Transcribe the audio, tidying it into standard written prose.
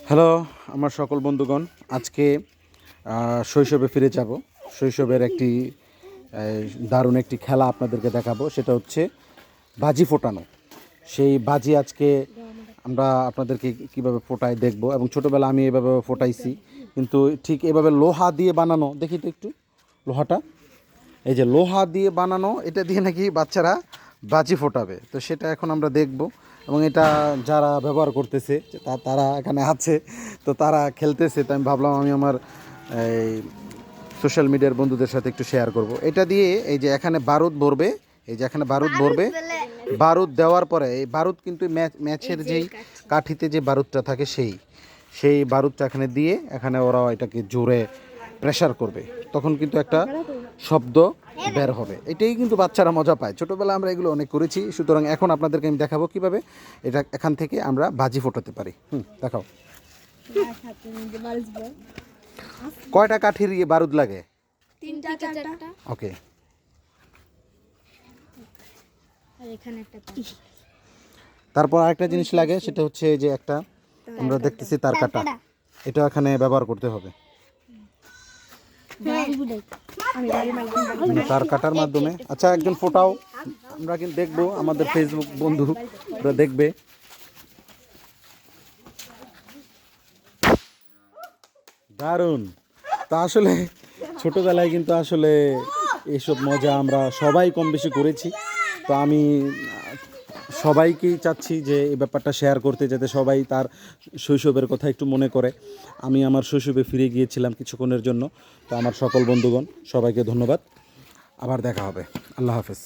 Hello আমার সকল বন্ধুগণ, আজকে শৈশবে ফিরে যাব। শৈশবের একটি দারুণ একটি খেলা আপনাদেরকে দেখাবো, সেটা হচ্ছে বাজি ফোটানো। সেই বাজি আজকে আমরা আপনাদেরকে কীভাবে ফোটাই দেখব, এবং ছোটোবেলা আমি এভাবে ফোটাইছি, কিন্তু ঠিক এভাবে লোহা দিয়ে বানানো, দেখি তো একটু লোহাটা, এই যে লোহা দিয়ে বানানো, এটা দিয়ে নাকি বাচ্চারা বাজি ফোটাবে। তো সেটা এখন আমরা দেখব, এবং এটা যারা ব্যবহার করতেছে তারা এখানে আছে, তো তারা খেলতেছে। তো আমি ভাবলাম আমি আমার এই সোশ্যাল মিডিয়ার বন্ধুদের সাথে একটু শেয়ার করব। এটা দিয়ে এই যে এখানে বারুদ ভরবে, এই যে এখানে বারুদ ভরবে, বারুদ দেওয়ার পরে এই বারুদ কিন্তু ম্যাচের যেই কাঠিতে যে বারুদটা থাকে সেই বারুদটা এখানে দিয়ে এখানে ওরা এটাকে জোরে প্রেশার করবে, তখন কিন্তু একটা শব্দ বের হবে। এটাই কিন্তু বাচ্চারা মজা পায়। ছোটোবেলা আমরা এগুলো অনেক করেছি, সুতরাং এখন আপনাদেরকে আমি দেখাবো কীভাবে এটা এখান থেকে আমরা বাজি ফোটাতে পারি। দেখাও। কয়টা কাঠির বারুদ লাগে? ওকে। তারপর আরেকটা জিনিস লাগে, সেটা হচ্ছে যে একটা আমরা দেখতেছি তার কাটা, এটা এখানে ব্যবহার করতে হবে। তার কাটার মাধ্যমে আচ্ছা একজন ফোটাও, আমরা কিন্তু দেখবো, আমাদের ফেসবুক বন্ধু দেখবে। দারুণ। তা আসলে ছোটোবেলায় কিন্তু আসলে এইসব মজা আমরা সবাই কম বেশি করেছি। তো আমি সবাইকেই চাচ্ছি যে এই ব্যাপারটা শেয়ার করতে, যাতে সবাই তার শৈশবের কথা একটু মনে করে। আমি আমার শৈশবে ফিরে গিয়েছিলাম কিছুক্ষণের জন্য। তো আমার সকল বন্ধুগণ সবাইকে ধন্যবাদ, আবার দেখা হবে। আল্লাহ হাফেজ।